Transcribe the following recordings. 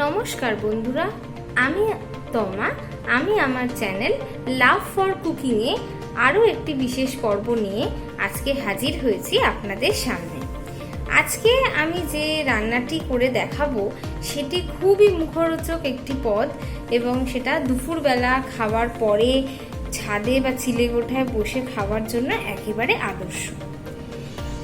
নমস্কার বন্ধুরা, আমি তমা। আমি আমার চ্যানেল লাভ ফর কুকিংয়ে আরও একটি বিশেষ পর্ব নিয়ে আজকে হাজির হয়েছি আপনাদের সামনে। আজকে আমি যে রান্নাটি করে দেখাবো সেটি খুবই মুখরোচক একটি পদ, এবং সেটা দুপুরবেলা খাওয়ার পরে ছাদে বা চিলেকোঠায় বসে খাওয়ার জন্য একেবারে আদর্শ।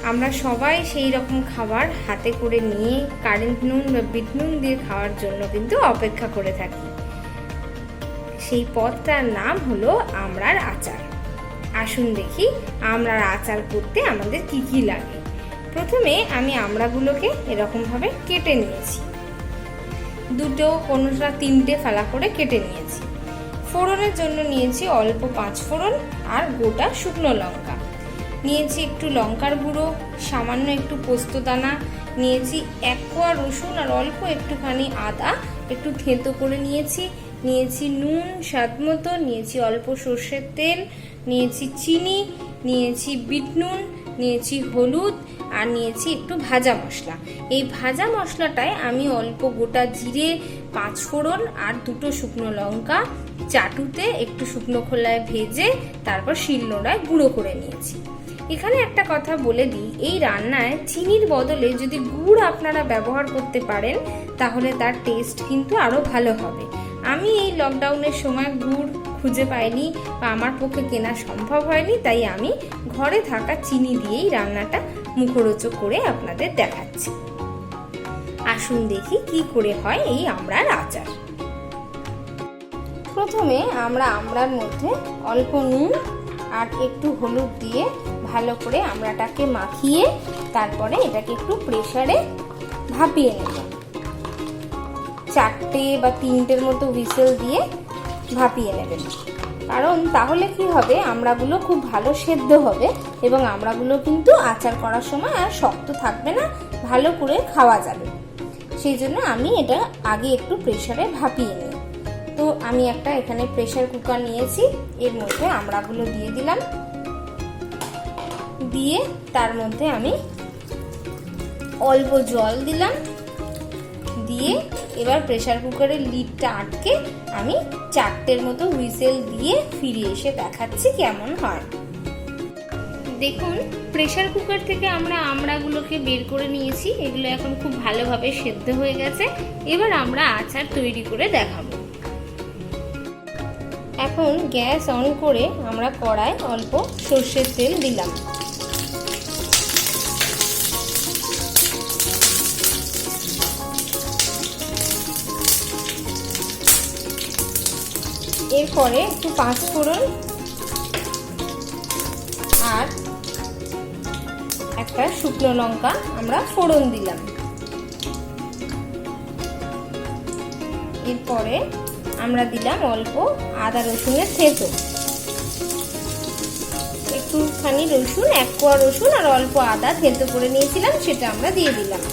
আমরা সবাই সেই রকম খাবার হাতে করে নিয়ে কারেন্ট নুন বা বিট নুন দিয়ে খাওয়ার জন্য কিন্তু অপেক্ষা করে থাকি। সেই পদটার নাম হলো আমড়ার আচার। আসুন দেখি আমড়ার আচার করতে আমাদের কি কি লাগে। প্রথমে আমি আমড়াগুলোকে এরকমভাবে কেটে নিয়েছি, দুটো কোনোটা তিনটে ফালা করে কেটে নিয়েছি। ফোড়নের জন্য নিয়েছি অল্প 5 ফোড়ন আর গোটা শুকনো লঙ্কা, নিয়েছি একটু লঙ্কার গুঁড়ো, সামান্য একটু পোস্তদানা, নিয়েছি 1 কোয়া রসুন আর অল্প একটুখানি আদা একটু থেঁতো করে নিয়েছি, নিয়েছি নুন স্বাদ মতো, নিয়েছি অল্প সর্ষের তেল, নিয়েছি চিনি, নিয়েছি বিট নুন, নিয়েছি হলুদ আর নিয়েছি একটু ভাজা মশলা। এই ভাজা মশলাটায় আমি অল্প গোটা জিরে, 5 ফোড়ন আর 2টো শুকনো লঙ্কা চাটুতে একটু শুকনো খোলায় ভেজে তারপর শিলনোড়ায় গুঁড়ো করে নিয়েছি। এখানে একটা কথা বলে দিই, এই রান্নায় চিনির বদলে যদি গুড় আপনারা ব্যবহার করতে পারেন তাহলে তার টেস্ট কিন্তু আরও ভালো হবে। আমি এই লকডাউনের সময় গুড় খুঁজে পাইনি বা আমার পক্ষে কেনা সম্ভব হয়নি, তাই আমি ঘরে থাকা চিনি দিয়েই রান্নাটা মুখরোচক করে আপনাদের দেখাচ্ছি। আসুন দেখি কি করে হয় এই আমড়ার আচার। প্রথমে আমরা আমড়ার মধ্যে অল্প নুন আর একটু হলুদ দিয়ে ভালো করে আমড়াটাকে মাখিয়ে তারপরে এটাকে একটু প্রেসারে ভাপিয়ে নেব। 4টে বা 3টের মতো হুইসেল দিয়ে ভাপিয়ে নেবেন, কারণ তাহলে কি হবে, আমড়াগুলো খুব ভালো সেদ্ধ হবে এবং আমড়াগুলো কিন্তু আচার করার সময় আর শক্ত থাকবে না, ভালো করে খাওয়া যাবে। সেই জন্য আমি এটা আগে একটু প্রেসারে ভাপিয়ে নিই। তো আমি একটা এখানে প্রেসার কুকার নিয়েছি, এর মধ্যে আমড়াগুলো দিয়ে দিলাম, দিয়ে তার মধ্যে আমি অল্প জল দিলাম, দিয়ে এবার প্রেসার কুকারের লিডটা আটকে আমি 4টের মতো হুইসেল দিয়ে ফিরে এসে দেখাচ্ছি কেমন হয়। দেখুন, প্রেসার কুকার থেকে আমরা আমড়াগুলোকে বের করে নিয়েছি, এগুলো এখন খুব ভালোভাবে সেদ্ধ হয়ে গেছে। এবার আমরা আচার তৈরি করে দেখাবো। এখন গ্যাস অন করে আমরা কড়ায় অল্প সর্ষের তেল দিলাম, এরপরে একটু 5 ফোড়ন আর একটা শুকনো লঙ্কা আমরা ফোড়ন দিলাম। এরপরে আমরা দিলাম অল্প আদা রসুনের থেঁতো, একটুখানি রসুন, 1 কোয়া রসুন আর অল্প আদা থেঁতো করে নিয়েছিলাম সেটা আমরা দিয়ে দিলাম।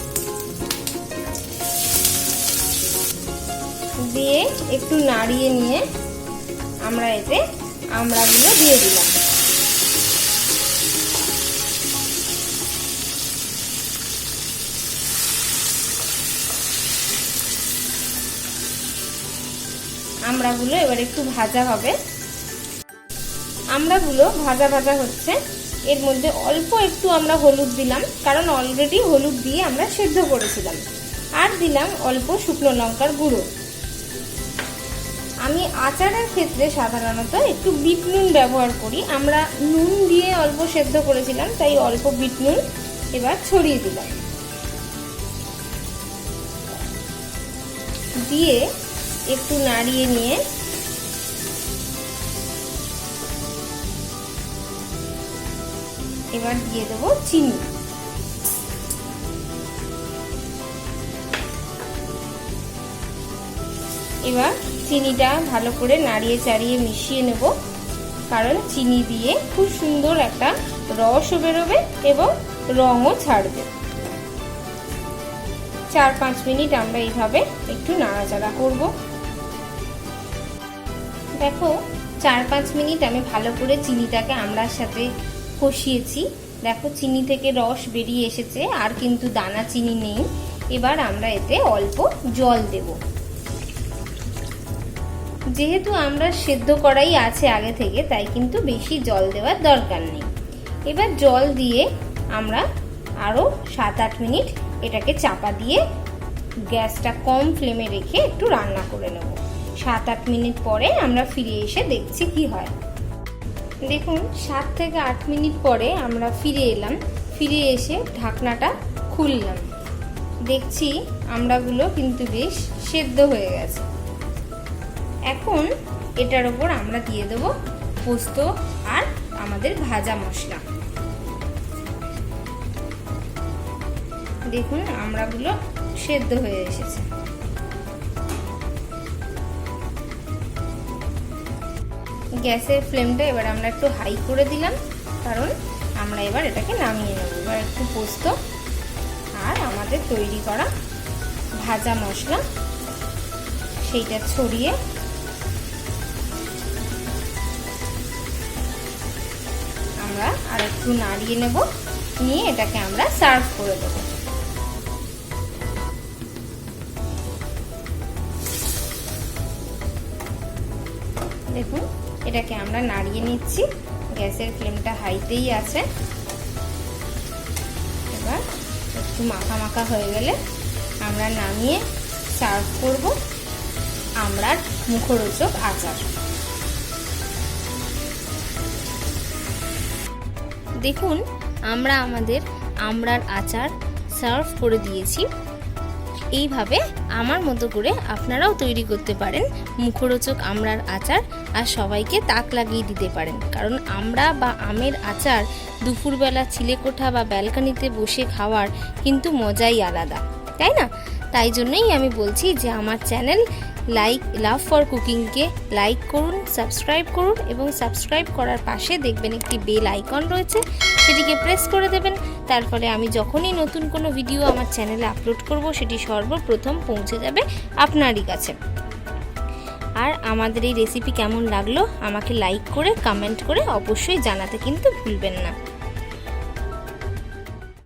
দিয়ে একটু নাড়িয়ে নিয়ে আমরা এতে আমড়াগুলো দিয়ে দিলাম। আমড়াগুলো এবার একটু ভাজা হবে। আমড়াগুলো ভাজা ভাজা হচ্ছে, এর মধ্যে অল্প একটু আমরা হলুদ দিলাম, কারণ অলরেডি হলুদ দিয়ে আমরা সেদ্ধ করেছিলাম, আর দিলাম অল্প শুকনো লঙ্কার গুঁড়ো। আমি আচারের ক্ষেত্রে সাধারণত একটু বিট নুন ব্যবহার করি, আমরা নুন দিয়ে অল্প সেদ্ধ করেছিলাম তাই অল্প বিট নুন এবার ছড়িয়ে দিলাম। দিয়ে একটু নাড়িয়ে নিয়ে এবার দিয়ে দেবো চিনি। এবার চিনিটা ভালো করে নাড়িয়ে চাড়িয়ে মিশিয়ে নেব, কারণ চিনি দিয়ে খুব সুন্দর একটা রসও বেরোবে এবং রঙও ছাড়বে। 4-5 মিনিট আমরা এইভাবে একটু নাড়াচাড়া করব। দেখো, 4-5 মিনিট আমি ভালো করে চিনিটাকে আমড়ার সাথে কষিয়েছি। দেখো চিনি থেকে রস বেরিয়ে এসেছে, আর কিন্তু দানা চিনি নেই। এবার আমরা এতে অল্প জল দেব। যেহেতু আমরা সেদ্ধ করাই আছে আগে থেকে, তাই কিন্তু বেশি জল দেওয়ার দরকার নেই। এবার জল দিয়ে আমরা আরও 7-8 মিনিট এটাকে চাপা দিয়ে গ্যাসটা কম ফ্লেমে রেখে একটু রান্না করে নেব। 7-8 মিনিট পরে আমরা ফিরে এসে দেখছি কি হয়। দেখুন 7 থেকে 8 মিনিট পরে আমরা ফিরে এলাম। ফিরে এসে ঢাকনাটা খুললাম, দেখছি আমড়াগুলো কিন্তু বেশ সেদ্ধ হয়ে গেছে। এখন এটার ওপর আমরা দিয়ে দেব পোস্ত আর আমাদের ভাজা মশলা। দেখুন আমড়াগুলো সেদ্ধ হয়ে এসেছে। গ্যাসের ফ্লেমটা এবার আমরা একটু হাই করে দিলাম, কারণ আমরা এবার এটাকে নামিয়ে নেব। এবার একটু পোস্ত আর আমাদের তৈরি করা ভাজা মশলা সেইটা ছড়িয়ে আমরা আর একটু নাড়িয়ে নেব, নিয়ে এটাকে আমরা সার্ভ করে দেব। দেখুন এটাকে আমরা নাড়িয়ে নিচ্ছি, গ্যাসের ফ্লেমটা হাইতেই আছে। এবার একটু মাখা মাখা হয়ে গেলে আমরা নামিয়ে সার্ভ করব আমড়ার মুখরোচক আচার। দেখুন আমরা আমাদের আমড়ার আচার সার্ভ করে দিয়েছি। এইভাবে আমার মতো করে আপনারাও তৈরি করতে পারেন মুখরোচক আমড়ার আচার, আর সবাইকে তাক লাগিয়ে দিতে পারেন। কারণ আমড়া বা আমের আচার দুপুরবেলা চিলেকোঠা বা ব্যালকনিতে বসে খাওয়ার কিন্তু মজাই আলাদা, তাই না? তাই জন্যই আমি বলছি যে আমার চ্যানেল লাভ ফর কুকিংকে লাইক করুন, সাবস্ক্রাইব করুন, এবং সাবস্ক্রাইব করার পাশে দেখবেন একটি বেল আইকন রয়েছে, সেটিকে প্রেস করে দেবেন। তার ফলে আমি যখনই নতুন কোনো ভিডিও আমার চ্যানেলে আপলোড করব সেটি সর্বপ্রথম পৌঁছে যাবে আপনারই কাছে। আর আমাদের এই রেসিপি কেমন লাগলো আমাকে লাইক করে কমেন্ট করে অবশ্যই জানাতে কিন্তু ভুলবেন না।